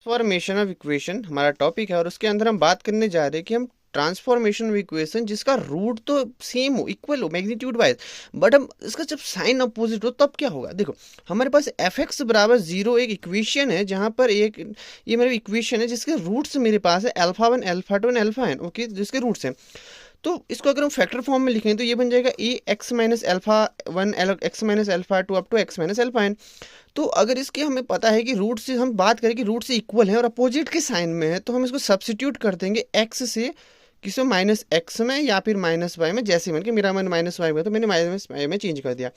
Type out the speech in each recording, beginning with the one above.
Transformation of equation हमारा topic है और उसके अंदर हम बात करने जा रहे हैं कि हम ट्रांसफॉर्मेशन ऑफ इक्वेशन जिसका रूट तो सेम हो, इक्वल हो मैग्नीट्यूड वाइज, बट हम इसका जब साइन अपोजिट हो तब क्या होगा। देखो हमारे पास एफ एक्स बराबर जीरो एक इक्वेशन है जहां पर एक ये मेरा इक्वेशन है जिसके रूट्स मेरे पास है alpha one alpha two and alpha n, okay, जिसके रूट्स हैं। तो इसको अगर हम फैक्टर फॉर्म में लिखें तो ये बन जाएगा A X minus alpha one X minus alpha two up to X minus alpha N. तो अगर इसके हमें पता है कि रूट से हम बात करें कि रूट से इक्वल है और अपोजिट के साइन में है, तो हम इसको सब्सिट्यूट कर देंगे एक्स से किसी माइनस एक्स में या फिर माइनस वाई में। जैसे मैंने कि मेरा मन माइनस वाई में, तो मैंने माइनस वाई में चेंज कर दिया।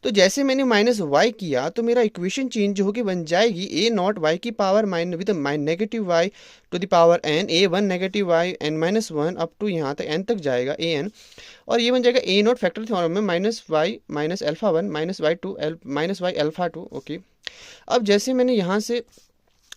तो जैसे मैंने माइनस वाई किया तो मेरा इक्वेशन चेंज होकर बन जाएगी ए नॉट वाई की पावर माइन with negative y to the power n a one negative y N minus one up to यहाँ तक एन तक जाएगा ए एन। और ये बन जाएगा ए नॉट फैक्टर थ्योरम में minus y minus alpha one minus y two minus y alpha two, okay. अब जैसे मैंने यहाँ से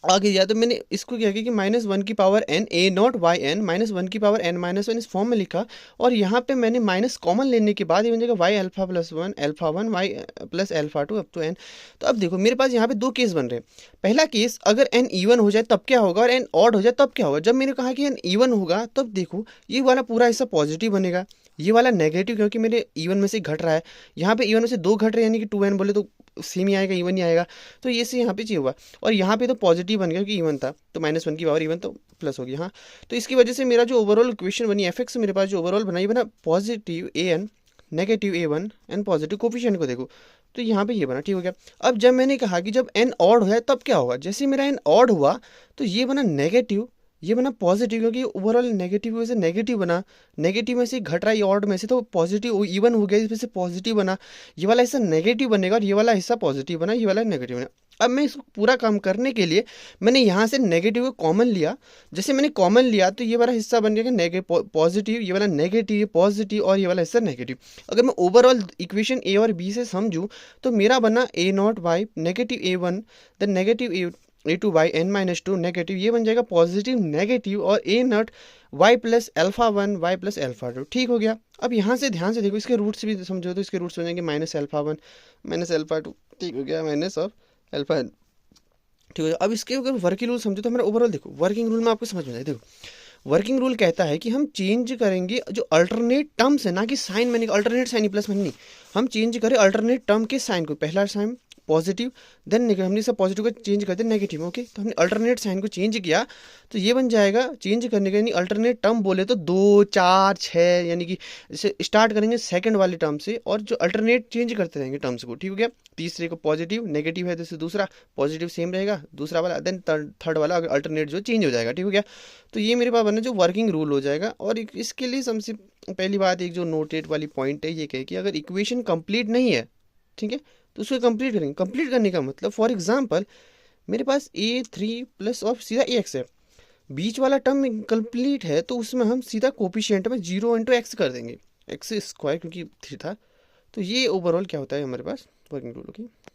आगे दिया तो मैंने इसको क्या किया कि माइनस वन की power n a not y N minus one की पावर एन माइनस वन इस फॉर्म में लिखा। और यहाँ पे मैंने माइनस कॉमन लेने के बाद ये बन जाएगा y alpha plus one Y plus alpha two up to n. तो अब देखो मेरे पास यहाँ पे दो केस बन रहे हैं। पहला केस अगर एन इवन हो जाए तब क्या होगा और एन ऑड हो जाए तब क्या होगा। जब मैंने कहा कि एन इवन होगा तब देखो ये वाला पूरा हिस्सा पॉजिटिव बनेगा, ये वाला नेगेटिव, क्योंकि मेरे इवन में से घट रहा है। यहाँ पे इवन में से दो घट रहे हैं यानी कि टू एन बोले तो सेम ही आएगा, इवन ही आएगा। तो ये से यहाँ पे चाहिए हुआ और यहाँ पे तो पॉजिटिव बन गया क्योंकि इवन था, तो माइनस वन की पावर इवन तो प्लस हो गया। हाँ, तो इसकी वजह से मेरा जो ओवरऑल इक्वेशन बनी एफ एक्स मेरे पास जो ओवरऑल बना ये बना positive A N negative A one N positive coefficient को देखो तो यहाँ पे ये बना, ठीक हो गया। अब जब मैंने कहा कि जब एन ऑड हो जाए तब क्या होगा, जैसे मेरा एन ऑड हुआ तो ये बना नेगेटिव, ये बना पॉजिटिव, क्योंकि ओवरऑल नेगेटिव वजह से नेगेटिव बना, नेगेटिव में से घट रहा है ऑड में से तो पॉजिटिव इवन हो गया, इसमें से पॉजिटिव बना, ये वाला हिस्सा नेगेटिव बनेगा और ये वाला हिस्सा पॉजिटिव बना, ये वाला नेगेटिव बना। अब मैं इसको पूरा काम करने के लिए मैंने यहाँ से नेगेटिव को कॉमन लिया। जैसे मैंने कॉमन लिया तो ये वाला हिस्सा बन गया नेगेटिव पॉजिटिव, ये वाला नेगेटिव पॉजिटिव और ये वाला हिस्सा नेगेटिव। अगर मैं ओवरऑल इक्वेशन ए और बी से समझूँ तो मेरा बना A not Y negative A one then negative A two Y N minus two negative, ये बन जाएगा पॉजिटिव नेगेटिव और A not Y plus alpha one Y plus alpha two, ठीक हो गया। अब यहाँ से ध्यान से देखो इसके रूट्स भी समझो तो इसके रूट्स हो जाएंगे minus alpha one minus alpha two, ठीक हो गया, माइनस ऑफ अल्फा एन, ठीक है। अब इसके अगर वर्किंग रूल समझो तो हमारा ओवरऑल देखो वर्किंग रूल में आपको समझ में जाए। देखो वर्किंग रूल कहता है कि हम चेंज करेंगे जो अल्टरनेट टर्म्स है, ना कि साइन में नहीं, अल्टरनेट साइन प्लस में नहीं, हम चेंज करें अल्टरनेट टर्म के साइन को। पहला साइन पॉजिटिव देन नेगेटिव, हमने सब पॉजिटिव को चेंज कर दिया नेगेटिव, ओके। तो हमने अल्टरनेट साइन को चेंज किया तो ये बन जाएगा चेंज करने का यानी अल्टरनेट टर्म बोले तो दो चार छः, यानी कि जैसे स्टार्ट करेंगे सेकंड वाले टर्म से और जो अल्टरनेट चेंज करते रहेंगे टर्म्स को, ठीक हो गया। तीसरे को पॉजिटिव नेगेटिव है तो दूसरा पॉजिटिव सेम रहेगा दूसरा वाला, देन थर्ड वाला अगर अल्टरनेट जो चेंज हो जाएगा, ठीक हो गया। तो ये मेरे पास बना जो वर्किंग रूल हो जाएगा। और इसके लिए सबसे पहली बात एक जो नोटेट वाली पॉइंट है ये कहे कि अगर इक्वेशन कंप्लीट नहीं है, ठीक है, तो उसको कंप्लीट करेंगे। कंप्लीट करने का मतलब फॉर एग्जांपल मेरे पास ए थ्री प्लस ऑफ सीधा ए एक्स है, बीच वाला टर्म कंप्लीट है तो उसमें हम सीधा कोफिशिएंट में जीरो इंटू एक्स कर देंगे, एक्स स्क्वायर क्योंकि थ्री था। तो ये ओवरऑल क्या होता है हमारे पास वर्किंग रूल, ओके।